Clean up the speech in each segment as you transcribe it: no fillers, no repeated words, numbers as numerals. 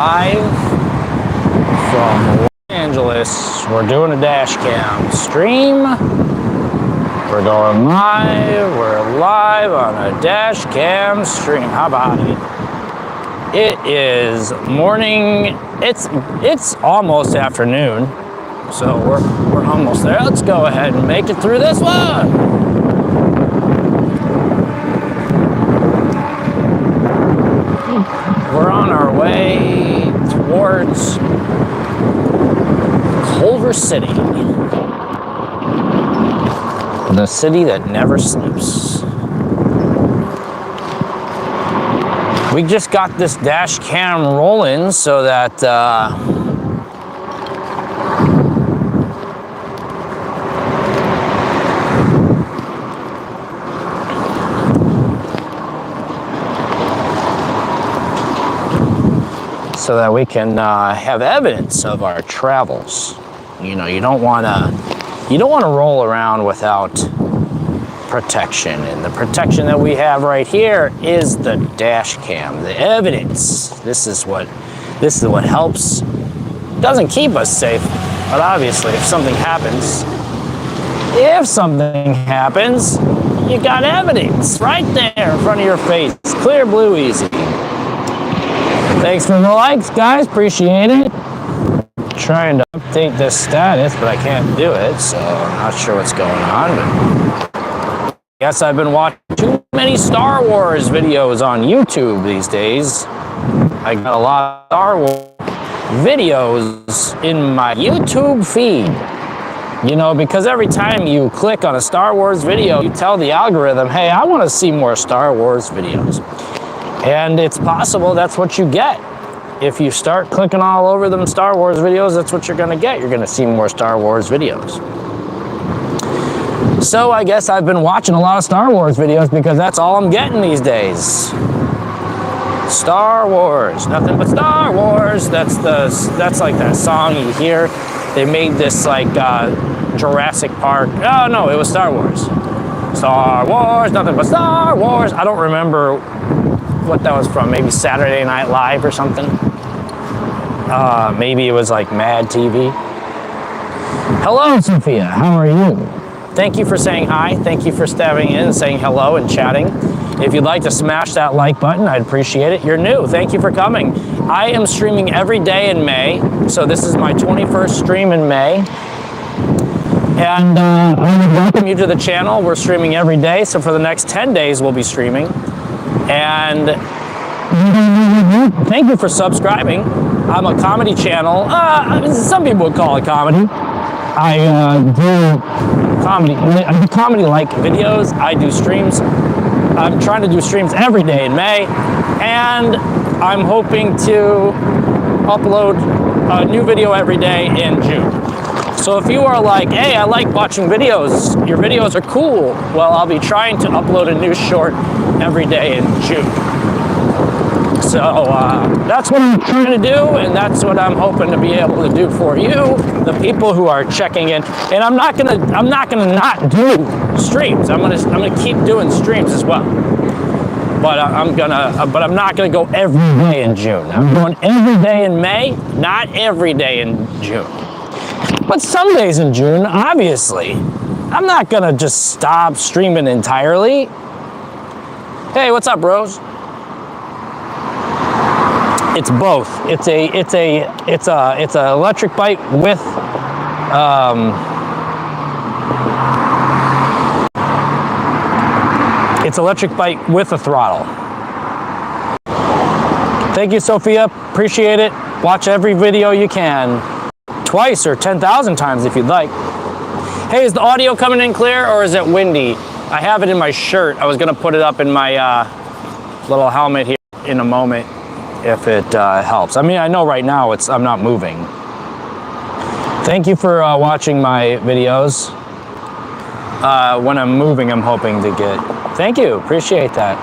Live from Los Angeles. We're doing a Dashcam stream. We're going live. We're live on a Dashcam stream. How about it? It is morning. It's almost afternoon, so we're almost there. Let's go ahead and make it through this one. We're on our way towards Culver City, the city that never sleeps. We just got this dash cam rolling so that we can have evidence of our travels. You know, you don't want to roll around without protection, and the protection that we have right here is the dash cam, the evidence. This is what helps. Doesn't keep us safe, but obviously if something happens, you got evidence right there in front of your face, clear, blue, easy. Thanks for the likes, guys. Appreciate it. Trying to update this status, but I can't do it, so I'm not sure what's going on. But I guess I've been watching too many Star Wars videos on YouTube these days. I got a lot of Star Wars videos in my YouTube feed. You know, because every time you click on a Star Wars video, you tell the algorithm, hey, I want to see more Star Wars videos. And it's possible that's what you get. If you start clicking all over them Star Wars videos, that's what you're gonna get. You're gonna see more Star Wars videos. So I guess I've been watching a lot of Star Wars videos because that's all I'm getting these days. Star Wars, nothing but Star Wars. That's like that song you hear. They made this like Jurassic Park. Oh no, it was Star Wars. Star Wars, nothing but Star Wars. I don't remember what that was from. Maybe Saturday Night Live or something. Maybe it was like Mad TV. Hello, Sophia. How are you? Thank you for saying hi. Thank you for stepping in and saying hello and chatting. If you'd like to smash that like button, I'd appreciate it. You're new. Thank you for coming. I am streaming every day in May. So this is my 21st stream in May. And I would welcome you to the channel. We're streaming every day. So for the next 10 days, we'll be streaming. And thank you for subscribing. I'm a comedy channel. Some people would call it comedy. I do comedy-like videos. I do streams. I'm trying to do streams every day in May, and I'm hoping to upload a new video every day in June. So if you are like, hey, I like watching videos, your videos are cool, well, I'll be trying to upload a new short every day in June. So that's what I'm trying to do, and that's what I'm hoping to be able to do for you, the people who are checking in. And I'm not gonna not do streams. I'm gonna keep doing streams as well. But I'm not gonna go every day in June. I'm going every day in May, not every day in June. But some days in June, obviously. I'm not gonna just stop streaming entirely. Hey, what's up, bros? It's both. It's a electric bike with it's electric bike with a throttle. Thank you, Sophia. Appreciate it. Watch every video you can. Twice or 10,000 times if you'd like. Hey, is the audio coming in clear or is it windy? I have it in my shirt. I was gonna put it up in my little helmet here in a moment if it helps. I mean, I know right now I'm not moving. Thank you for watching my videos. When I'm moving, I'm hoping to get. Thank you, appreciate that.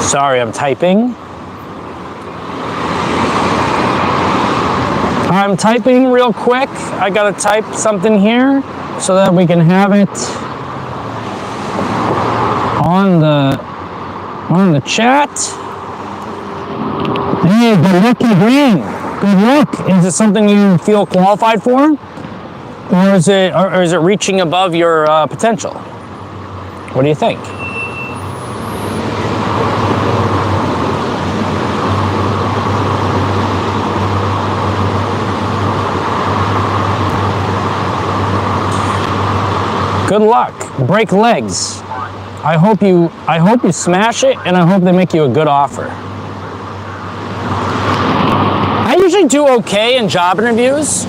Sorry, I'm typing. I'm typing real quick. I gotta type something here so that we can have it on the chat. Hey, good luck, Green. Good luck. Is it something you feel qualified for, or is it reaching above your potential? What do you think? Good luck. Break legs. I hope you smash it, and I hope they make you a good offer. I usually do okay in job interviews.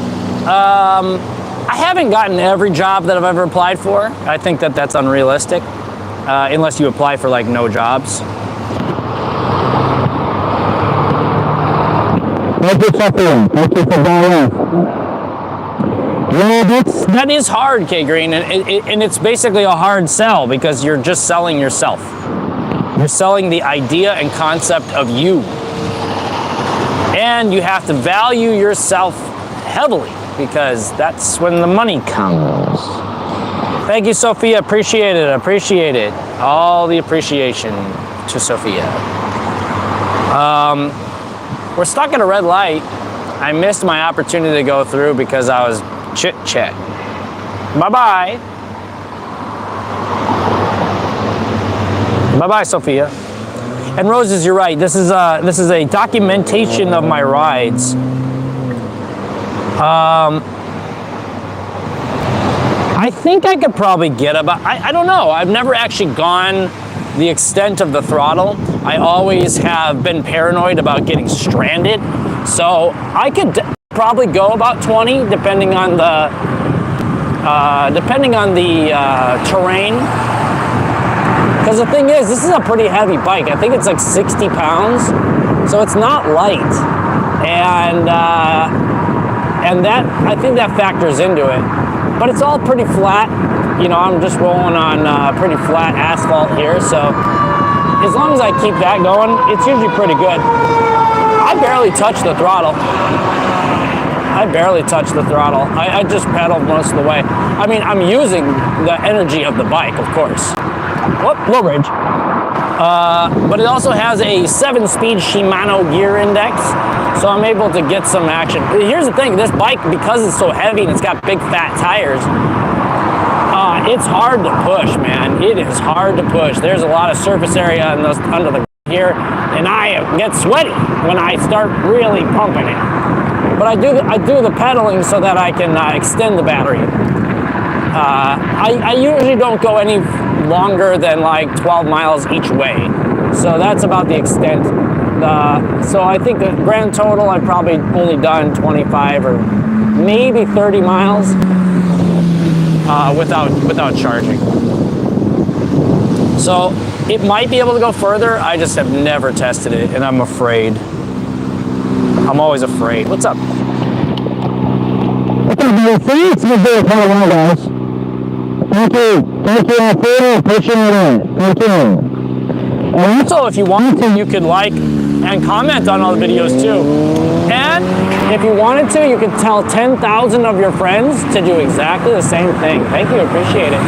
I haven't gotten every job that I've ever applied for. I think that that's unrealistic, unless you apply for like no jobs. Thank you, Stephanie. Thank you for going. That is hard, K Green, and it's basically a hard sell because you're just selling yourself. You're selling the idea and concept of you. And you have to value yourself heavily because that's when the money comes. Thank you, Sophia. Appreciate it. Appreciate it. All the appreciation to Sophia. We're stuck at a red light. I missed my opportunity to go through because I was chit-chat. Bye-bye. Bye-bye, Sophia. And Roses, you're right. This is a documentation of my rides. I think I could probably get about, I don't know. I've never actually gone the extent of the throttle. I always have been paranoid about getting stranded. So I could probably go about 20 depending on the terrain. Because the thing is, this is a pretty heavy bike. I think it's like 60 pounds, so it's not light. And that, I think that factors into it. But it's all pretty flat. You know, I'm just rolling on pretty flat asphalt here, so as long as I keep that going, it's usually pretty good. I barely touch the throttle. I just pedal most of the way. I mean, I'm using the energy of the bike, of course. Whoop, low range. But it also has a 7-speed Shimano gear index, so I'm able to get some action. Here's the thing, this bike, because it's so heavy and it's got big fat tires, it's hard to push, man. It is hard to push. There's a lot of surface area under the here, and I get sweaty when I start really pumping it. But I do the pedaling so that I can extend the battery. I usually don't go any longer than like 12 miles each way. So that's about the extent. So I think the grand total, I've probably only done 25 or maybe 30 miles without charging. So it might be able to go further. I just have never tested it, and I'm afraid. I'm always afraid. What's up? What's up, guys? Thank you. Thank you all for appreciate it. Thank you. And also, if you wanted to, you could like and comment on all the videos too. And if you wanted to, you could tell 10,000 of your friends to do exactly the same thing. Thank you, appreciate it.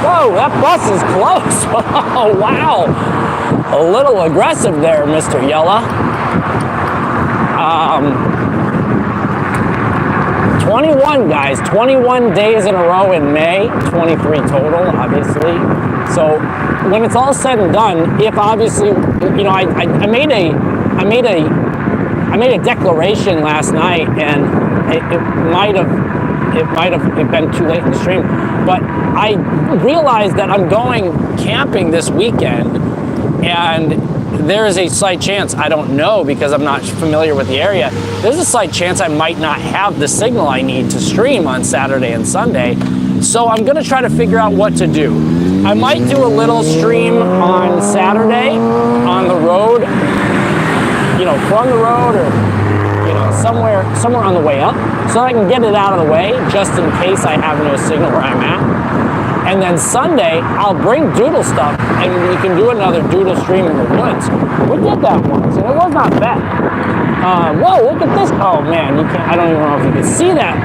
Whoa, that bus is close. Oh, wow. A little aggressive there, Mr. Yella. 21, guys, 21 days in a row in May, 23 total, obviously. So when it's all said and done, if obviously, you know, I made a declaration last night, and it might have been too late in the stream, but I realized that I'm going camping this weekend, and there is a slight chance, I don't know because I'm not familiar with the area, there's a slight chance I might not have the signal I need to stream on Saturday and Sunday. So I'm gonna try to figure out what to do. I might do a little stream on Saturday on the road, you know, from the road, or you know, somewhere on the way up, so I can get it out of the way just in case I have no signal where I'm at. And then Sunday, I'll bring doodle stuff, and we can do another doodle stream in the woods. We did that once, and it was not bad. Whoa, look at this. Oh man, you can't, I don't even know if you can see that.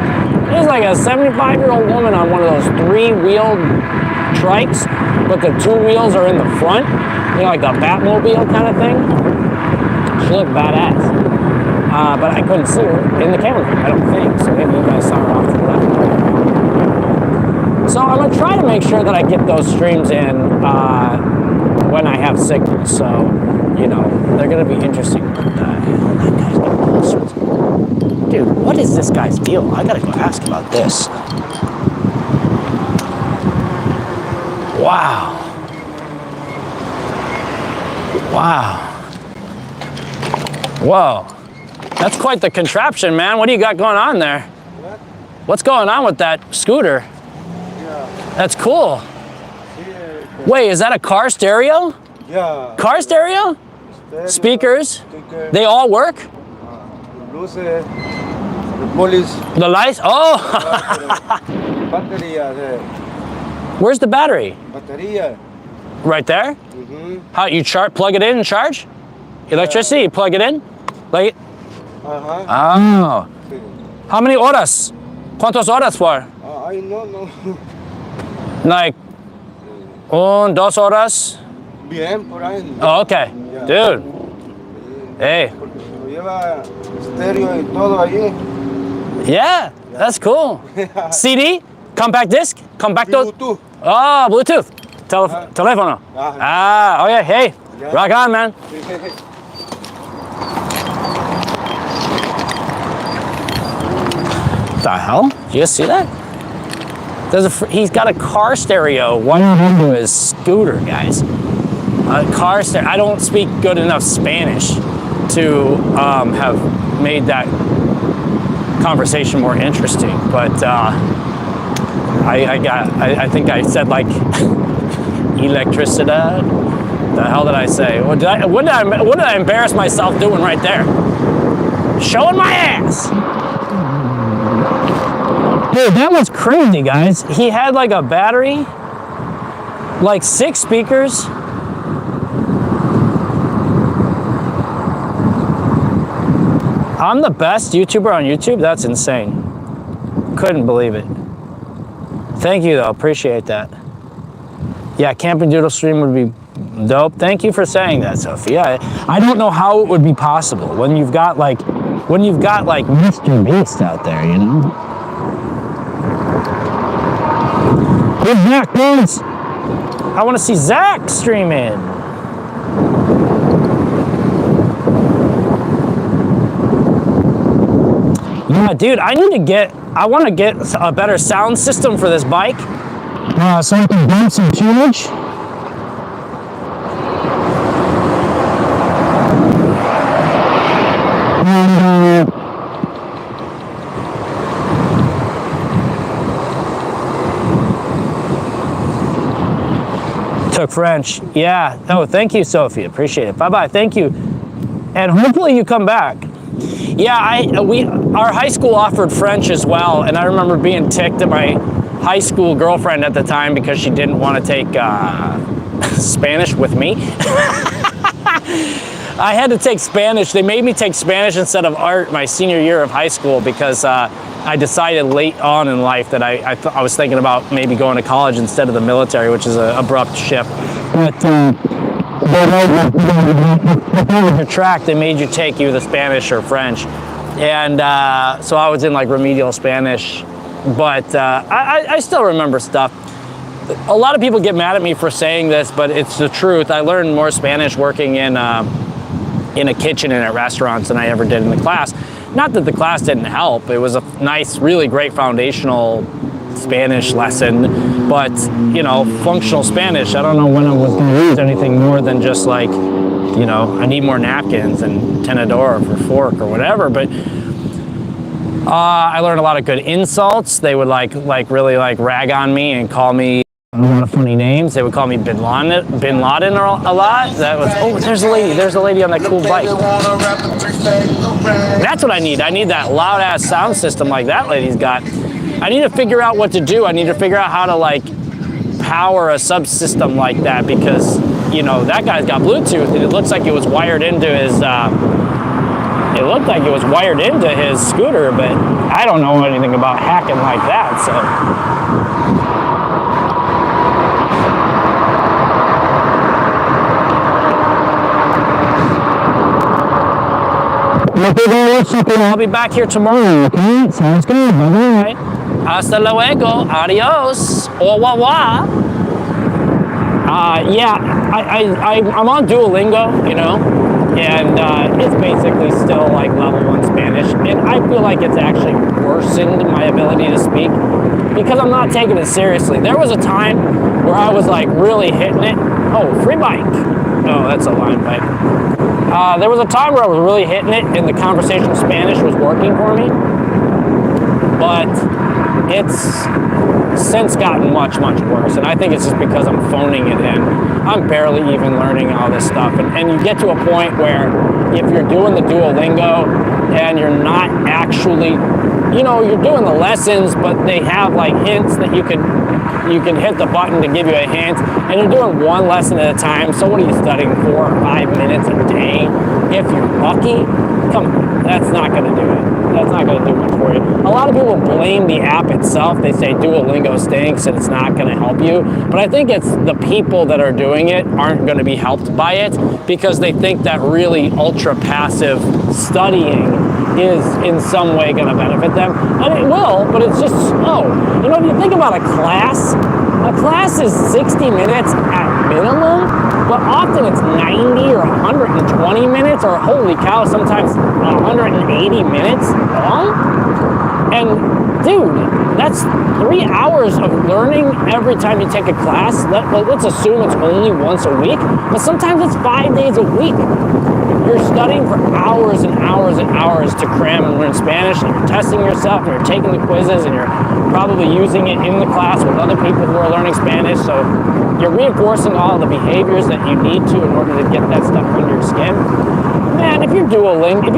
There's like a 75-year-old woman on one of those 3-wheeled trikes, but the 2 wheels are in the front, you know, like the Batmobile kind of thing. She looked badass. But I couldn't see her in the camera, I don't think, so maybe you guys saw her off to the left. So I'm gonna try to make sure that I get those streams in when I have signal, so, you know, they're gonna be interesting. But, that guy's getting all sorts of... Dude, what is this guy's deal? I gotta go ask about this. Wow. Wow. Whoa. That's quite the contraption, man. What do you got going on there? What? What's going on with that scooter? Yeah. That's cool. Yeah. Wait, is that a car stereo? Yeah. Car stereo? Stereo, Speakers? speaker, They all work? luces, the police, The lights? Oh! batería, Where's the battery? batería. Right there? Mm-hmm. How you plug it in and charge? Electricity, you plug it in? Like, Uh-huh. oh. How many horas? ¿Cuántas horas for? I no. Like, 1, 2 horas? Bien, por ahí. Oh, okay. Yeah. Dude. Hey. Porque lo lleva estéreo y todo allí. Yeah, that's cool. CD? Compact disc? Compacto? Bluetooth. Oh, Bluetooth. Teléfono. Ah, oh yeah, hey. Yeah. Rock on, man. The hell? Did you see that? He's got a car stereo wired into his scooter, guys. A car stereo. I don't speak good enough Spanish to have made that conversation more interesting, but I think I said like electricidad. The hell did I say? What did I embarrass myself doing right there? Showing my ass. Dude, that was crazy, guys. He had like a battery, like 6 speakers. I'm the best YouTuber on YouTube? That's insane. Couldn't believe it. Thank you though, appreciate that. Yeah, Camping Doodle Stream would be dope. Thank you for saying that, Sophia. I don't know how it would be possible when you've got like Mr. Beast out there, you know? Where's Zach, please? I want to see Zach streaming. Yeah, dude, I want to get a better sound system for this bike. So I can bump some tunage. And, took French. Yeah. Oh, thank you, Sophie. Appreciate it. Bye-bye. Thank you. And hopefully you come back. Yeah, our high school offered French as well, and I remember being ticked at my high school girlfriend at the time because she didn't want to take Spanish with me. I had to take Spanish. They made me take Spanish instead of art my senior year of high school because I decided late on in life that I was thinking about maybe going to college instead of the military, which is an abrupt shift. But the track, they made you take either Spanish or French. And so I was in like remedial Spanish, but I still remember stuff. A lot of people get mad at me for saying this, but it's the truth. I learned more Spanish working in a kitchen and at restaurants than I ever did in the class. Not that the class didn't help. It was a nice, really great foundational Spanish lesson, but you know, functional Spanish. I don't know when I was going to use anything more than just like, you know, I need more napkins and tenedor for fork or whatever. But I learned a lot of good insults. They would like really like rag on me and call me a lot of funny names. They would call me Bin Laden a lot. That was, oh, there's a lady on that cool bike. That's what I need. I need that loud ass sound system like that lady's got. I need to figure out what to do. I need to figure out how to like power a subsystem like that because, you know, that guy's got Bluetooth and it looks like it was wired into his, scooter, but I don't know anything about hacking like that, so. I'll be back here tomorrow. Okay, sounds good. Bye-bye. Hasta luego. Adios. Au revoir. Yeah, I'm on Duolingo, you know, and it's basically still like level 1 Spanish, and I feel like it's actually worsened my ability to speak because I'm not taking it seriously. There was a time where I was like really hitting it. Oh, free bike. Oh, that's a line bike. There was a time where I was really hitting it and the conversational Spanish was working for me, but it's since gotten much, much worse. And I think it's just because I'm phoning it in. I'm barely even learning all this stuff. And you get to a point where if you're doing the Duolingo and you're not actually, you know, you're doing the lessons, but they have like hints that you can hit the button to give you a hint, and you're doing one lesson at a time. So what are you studying, 4 or 5 minutes a day? If you're lucky, come on, that's not going to do it. That's not going to do much for you. A lot of people blame the app itself. They say Duolingo stinks and it's not going to help you. But I think it's the people that are doing it aren't going to be helped by it because they think that really ultra passive studying is in some way going to benefit them. And it will, but it's just slow. You know, if you think about a class is 60 minutes at minimum, but often it's 90 or 120 minutes, or holy cow, sometimes 180 minutes long. And dude, that's 3 hours of learning every time you take a class. Let's assume it's only once a week, but sometimes it's 5 days a week. You're studying for hours and hours and hours to cram and learn Spanish, and you're testing yourself, and you're taking the quizzes, and you're probably using it in the class with other people who are learning Spanish. So you're reinforcing all the behaviors that you need to in order to get that stuff under your skin. Man, if you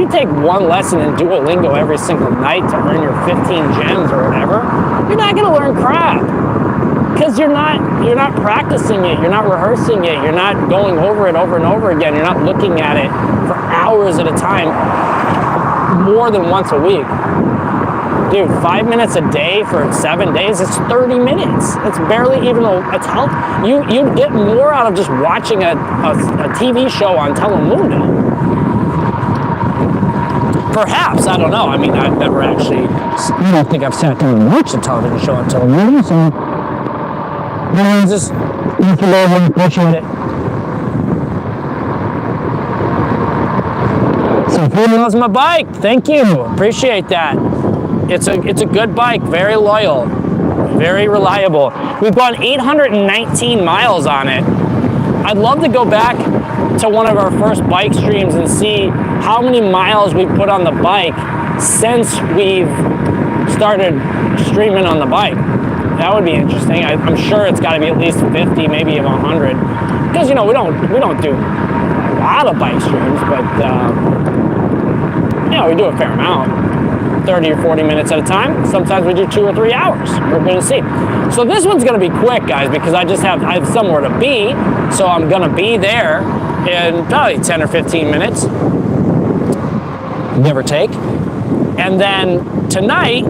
take one lesson in Duolingo every single night to earn your 15 gems or whatever, you're not going to learn crap. Because you're not practicing it, you're not rehearsing it, you're not going over it over and over again, you're not looking at it for hours at a time, more than once a week. Dude, 5 minutes a day for 7 days, it's 30 minutes. It's barely even it's help. You get more out of just watching a TV show on Telemundo. Perhaps, I don't know. I mean, I've never actually, I don't think I've sat down and watched a television show on Telemundo, so just appreciate it. So who loves my bike? Thank you. Appreciate that. It's a good bike, very loyal, very reliable. We've gone 819 miles on it. I'd love to go back to one of our first bike streams and see how many miles we put on the bike since we've started streaming on the bike. That would be interesting. I'm sure it's got to be at least 50, maybe even 100, because you know we don't do a lot of bike streams, but yeah, we do a fair amount, 30 or 40 minutes at a time. Sometimes we do 2 or 3 hours. We're going to see. So this one's going to be quick, guys, because I have somewhere to be. So I'm going to be there in probably 10 or 15 minutes, give or take, and then tonight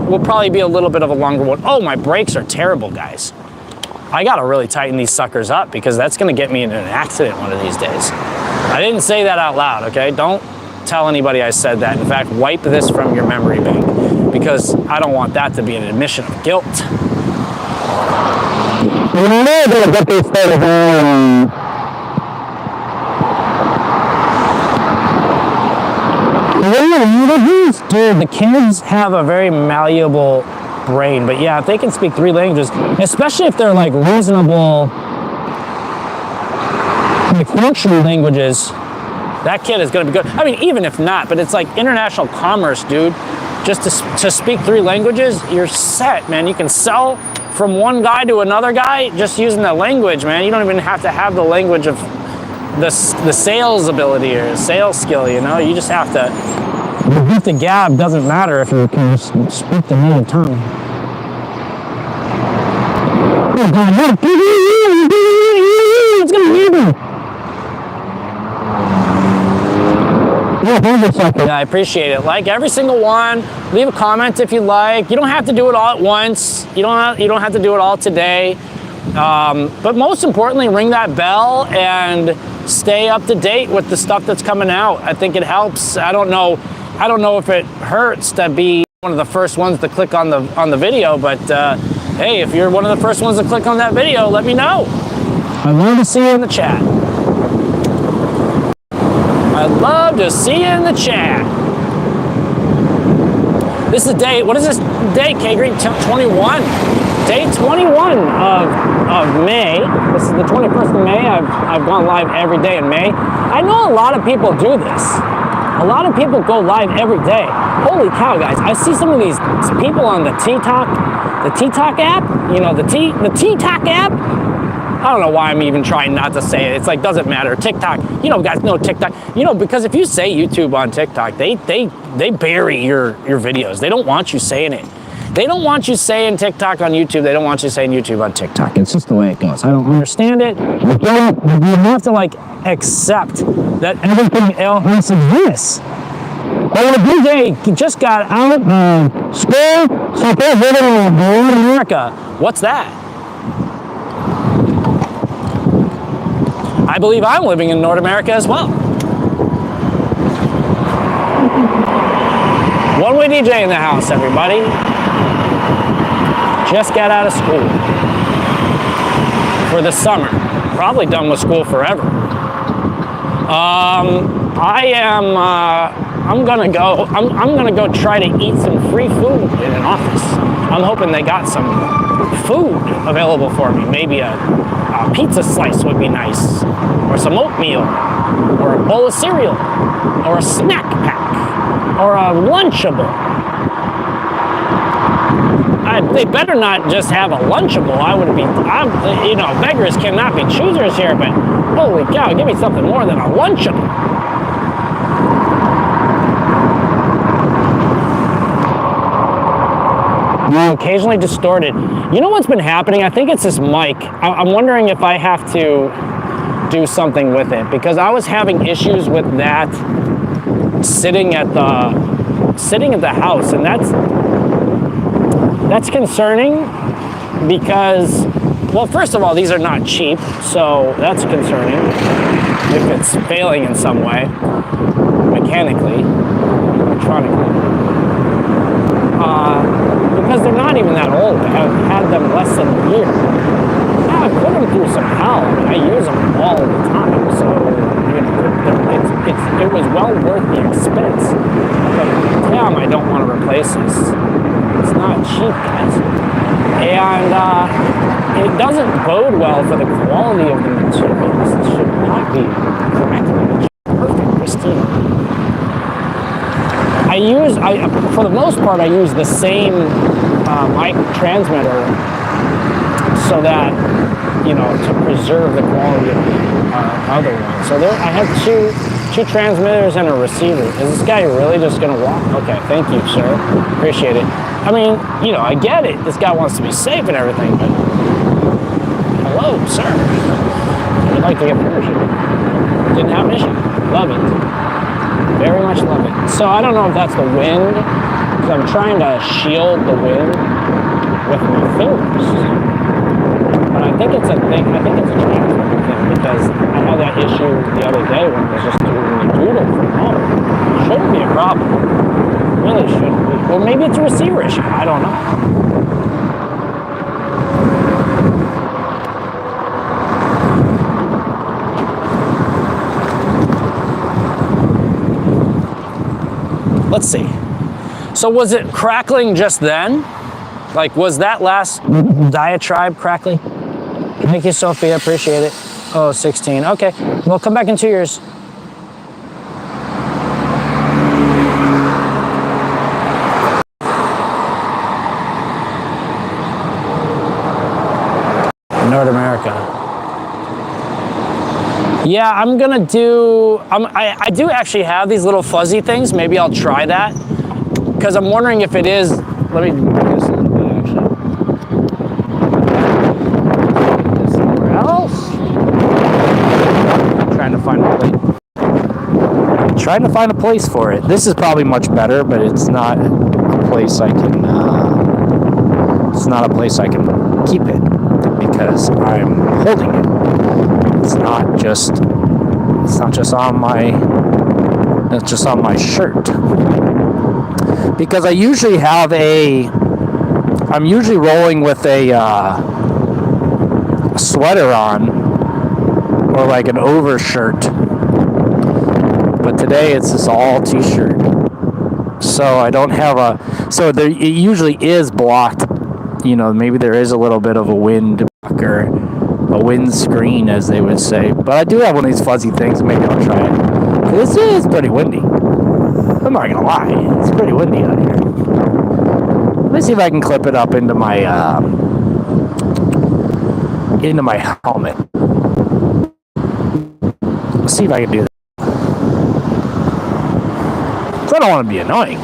will probably be a little bit of a longer one. Oh, my brakes are terrible, guys. I gotta really tighten these suckers up because that's gonna get me in an accident one of these days. I didn't say that out loud, okay? Don't tell anybody I said that. In fact, wipe this from your memory bank because I don't want that to be an admission of guilt. Dude, the kids have a very malleable brain, but yeah, if they can speak 3 languages, especially if they're like reasonable, like functional languages, that kid is going to be good. I mean, even if not, but it's like international commerce, dude. Just to speak 3 languages, you're set, man. You can sell from one guy to another guy just using the language, man. You don't even have to have the language of the sales ability or sales skill, you know? You just have to. The gab doesn't matter if you can speak the native tongue. Oh God, no. It's gonna hit me. Yeah, I appreciate it. Like every single one. Leave a comment if you like. You don't have to do it all at once. You don't have to do it all today. But most importantly, ring that bell and stay up to date with the stuff that's coming out. I think it helps. I don't know if it hurts to be one of the first ones to click on the video, but hey, if you're one of the first ones to click on that video, let me know. I'd love to see you in the chat. I'd love to see you in the chat. This is day, what is this day, K-Green? 21. Day 21 of May. This is the 21st of May. I've gone live every day in May. I know a lot of people do this. A lot of people go live every day. Holy cow, guys. I see some of these people on the TikTok app, you know, the TikTok app. I don't know why I'm even trying not to say it. It's like, doesn't matter. TikTok, you know, guys know TikTok. You know, because if you say YouTube on TikTok, they bury your videos. They don't want you saying it. They don't want you saying TikTok on YouTube. They don't want you saying YouTube on TikTok. It's just the way it goes. I don't understand it. You have to like accept that everything else exists. Well, DJ just got out of school, so they're living in North America. What's that? I believe I'm living in North America as well. One-way DJ in the house, everybody. Just got out of school for the summer. Probably done with school forever. I'm gonna go try to eat some free food in an office. I'm hoping they got some food available for me. Maybe a pizza slice would be nice, or some oatmeal, or a bowl of cereal, or a snack pack, or a Lunchable. They better not just have a Lunchable. You know, beggars cannot be choosers here, but holy cow, give me something more than a Lunchable. Occasionally distorted. You know what's been happening? I think it's this mic. I'm wondering if I have to do something with it, because I was having issues with that sitting at the house, and that's concerning because, well, first of all, these are not cheap, so that's concerning if it's failing in some way, mechanically, electronically. Because they're not even that old. I've had them less than a year. Now, I put them through some hell. I use them all the time, so you know, it was well worth the expense. But damn, I don't want to replace this. It's not cheap, guys. And it doesn't bode well for the quality of the materials. It should not be correctly perfect, pristine. For the most part, I use the same mic transmitter so that, you know, to preserve the quality of the other one. So I have two transmitters and a receiver. Is this guy really just gonna walk? Okay, thank you, sir. Appreciate it. I mean, you know, I get it. This guy wants to be safe and everything, but hello, sir. I'd like to get permission. Didn't have an issue. Love it. Very much love it. So I don't know if that's the wind, because I'm trying to shield the wind with my fingers. But I think it's a thing. I think it's a transmitter thing, because I had that issue the other day when I was just doing the doodle from home. Shouldn't be a problem. Really shouldn't be. Or maybe it's a receiver issue. I don't know. Let's see. So was it crackling just then? Like, was that last diatribe crackling? Thank you, Sophia. Appreciate it. Oh, 16. Okay. Well, come back in 2 years. North America. Yeah, I'm gonna do, I do actually have these little fuzzy things. Maybe I'll try that. Because I'm wondering if it is, let me do this a little bit actually. trying to find a place for it. This is probably much better, but it's not a place I can. It's not a place I can keep it because I'm holding it. It's not just. It's not just on my. It's just on my shirt. Because I usually have a. I'm usually rolling with a sweater on, or like an overshirt. But today it's just all t-shirt. So I don't have a. So there, it usually is blocked. You know, maybe there is a little bit of a wind blocker, a wind screen, as they would say. But I do have one of these fuzzy things. Maybe I'll try it. This is pretty windy. I'm not gonna lie. It's pretty windy out here. Let me see if I can clip it up into my helmet. Let's see if I can do that. So I don't want to be annoying.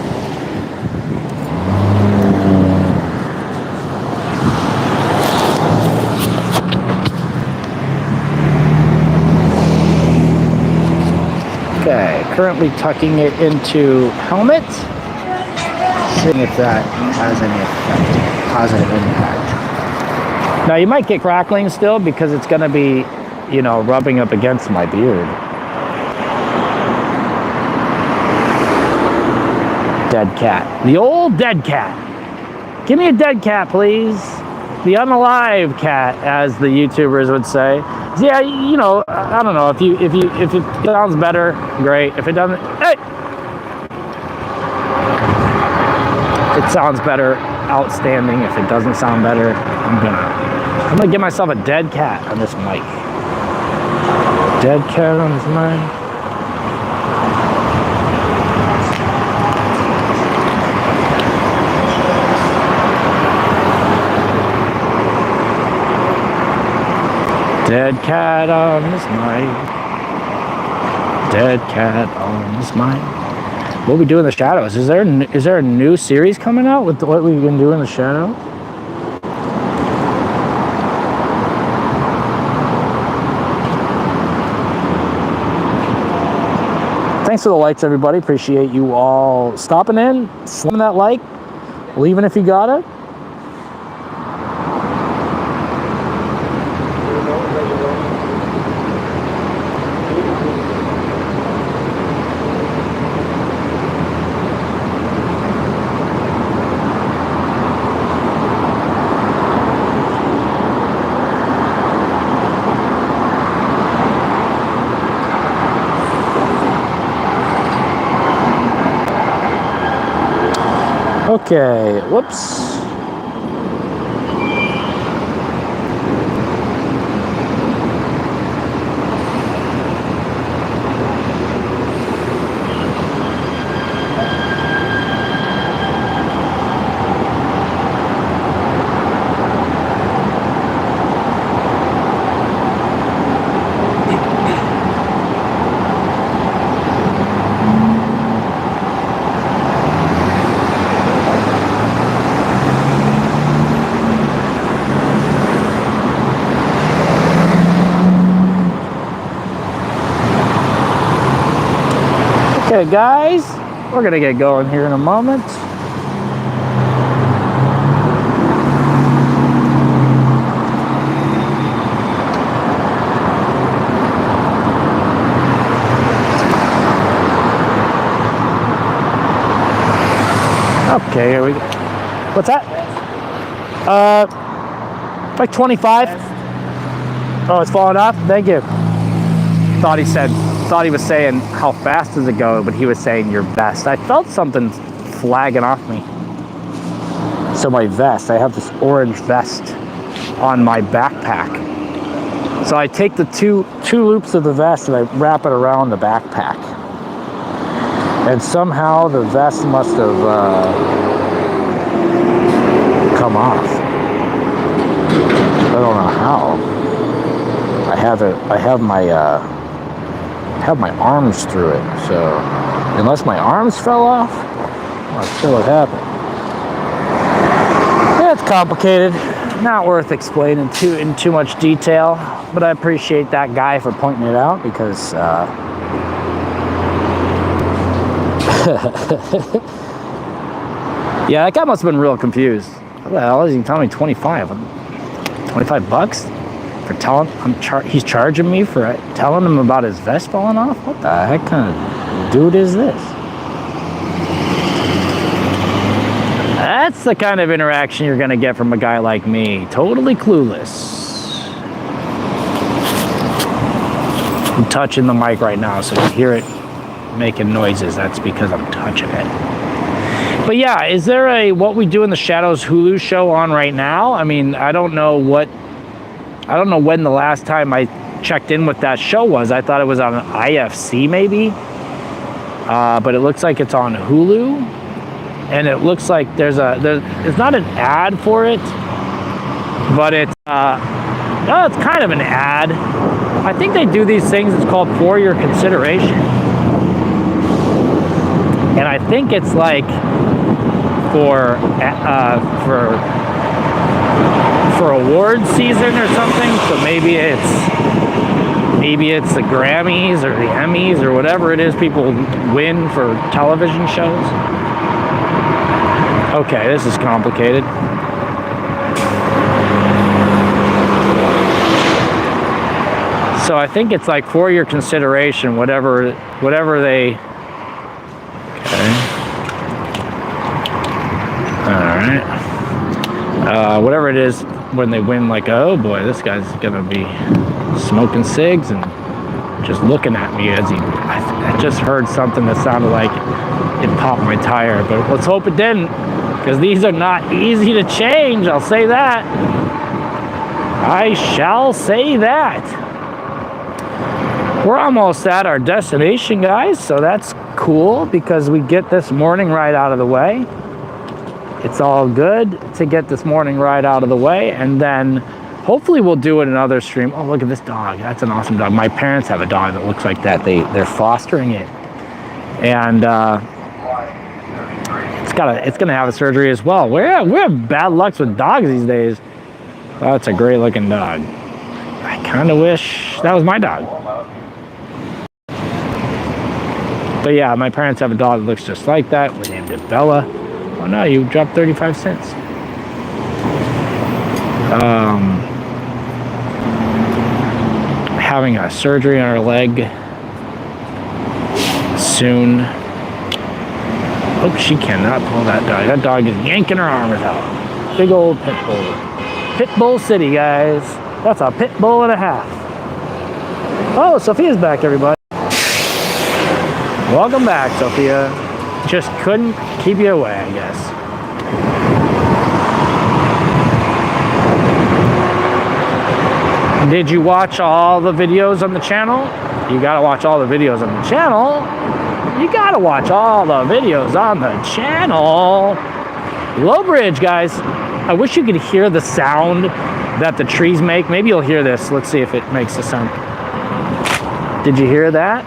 Okay, currently tucking it into helmet. Seeing if that has any effect, positive impact. Now you might get crackling still because it's going to be, you know, rubbing up against my beard. Dead cat. The old dead cat. Give me a dead cat, please. The unalive cat, as the YouTubers would say. Yeah, you know, I don't know if it sounds better, great. If it doesn't, hey. If it sounds better, outstanding. If it doesn't sound better, I'm gonna give myself a dead cat on this mic. Dead cat on this mic. Dead cat on this mic. Dead cat on this mic. What we do in the shadows? Is there a new series coming out with what we've been doing in the shadow? Thanks for the likes, everybody. Appreciate you all stopping in, slamming that like, leaving if you got it. Okay, whoops. Okay, guys, we're gonna get going here in a moment. Okay, here we go. What's that? Like 25. Oh, it's falling off? Thank you. Thought he was saying how fast does it go, but he was saying your vest. I felt something flagging off me. So my vest, I have this orange vest on my backpack. So I take the two loops of the vest and I wrap it around the backpack. And somehow the vest must have come off. I don't know how. I have my arms through it, so unless my arms fell off, I'm not sure what happened. Yeah, it's complicated, not worth explaining in too much detail, but I appreciate that guy for pointing it out because Yeah, that guy must have been real confused. What the hell is he telling me 25? 25 bucks for telling he's charging me for telling him about his vest falling off? What the heck kind of dude is this? That's the kind of interaction you're gonna get from a guy like me, totally clueless. I'm touching the mic right now, so you hear it making noises. That's because I'm touching it. But yeah, is there a What We Do in the Shadows Hulu show on right now? I mean, I don't know when the last time I checked in with that show was. I thought it was on IFC maybe, but it looks like it's on Hulu, and it looks like it's not an ad for it, but it's it's kind of an ad. I think they do these things. It's called For Your Consideration, and I think it's like for award season or something. So maybe it's the Grammys or the Emmys or whatever it is people win for television shows. Okay, this is complicated. So I think it's like For Your Consideration, whatever they. Okay. All right. Whatever it is, when they win, like, oh boy, this guy's gonna be smoking cigs and just looking at me as I just heard something that sounded like it popped my tire, but let's hope it didn't, because these are not easy to change. I'll say that. I shall say that. We're almost at our destination, guys, so that's cool because we get this morning ride out of the way. It's all good to get this morning ride out of the way, and then hopefully we'll do another stream. Oh, look at this dog. That's an awesome dog. My parents have a dog that looks like that. They're fostering it, and it's gonna have a surgery as well. We have bad luck with dogs these days. That's a great looking dog. I kind of wish that was my dog. But yeah, my parents have a dog that looks just like that. We named it Bella. Oh no, you dropped 35 cents. Having a surgery on her leg soon. Oh, she cannot pull that dog. That dog is yanking her arms out. Big old pit bull. Pit bull city, guys. That's a pit bull and a half. Oh, Sophia's back, everybody. Welcome back, Sophia. Just couldn't keep you away, I guess. Did you watch all the videos on the channel? You gotta watch all the videos on the channel. You gotta watch all the videos on the channel. Low bridge, guys. I wish you could hear the sound that the trees make. Maybe you'll hear this. Let's see if it makes a sound. Did you hear that?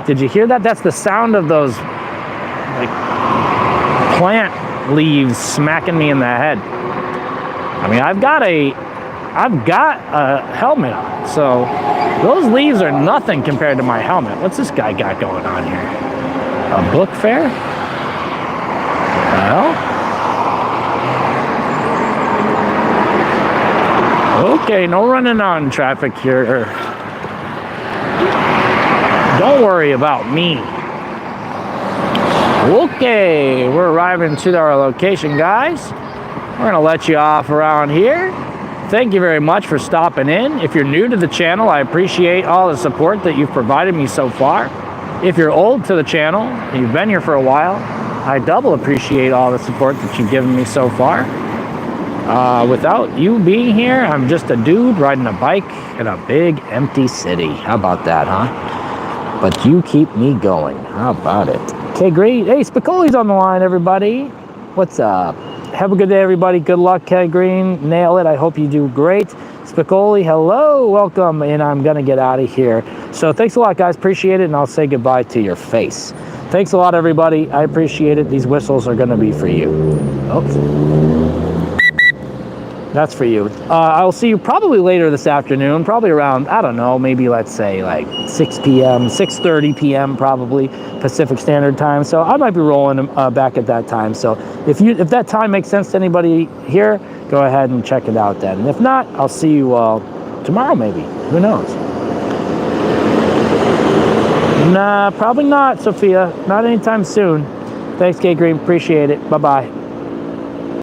Did you hear that? That's the sound of those like plant leaves smacking me in the head. I mean, I've got a helmet on, so those leaves are nothing compared to my helmet. What's this guy got going on here? A book fair? Well, okay, no running on traffic here. Don't worry about me. Okay, we're arriving to our location, guys. We're gonna let you off around here. Thank you very much for stopping in. If you're new to the channel, I appreciate all the support that you've provided me so far. If you're old to the channel and you've been here for a while, I double appreciate all the support that you've given me so far. Without you being here, I'm just a dude riding a bike in a big empty city. How about that, huh? But you keep me going. How about it? Okay, great. Hey, Spicoli's on the line, everybody. What's up? Have a good day, everybody. Good luck, Kay Green. Nail it. I hope you do great. Spicoli, hello. Welcome. And I'm going to get out of here. So thanks a lot, guys. Appreciate it. And I'll say goodbye to your face. Thanks a lot, everybody. I appreciate it. These whistles are going to be for you. Oops. That's for you. I'll see you probably later this afternoon, probably around, I don't know, maybe let's say like 6 p.m., 6:30 p.m. probably Pacific Standard Time. So I might be rolling back at that time. So if that time makes sense to anybody here, go ahead and check it out then. And if not, I'll see you tomorrow maybe. Who knows? Nah, probably not, Sophia. Not anytime soon. Thanks, Kate Green. Appreciate it. Bye-bye.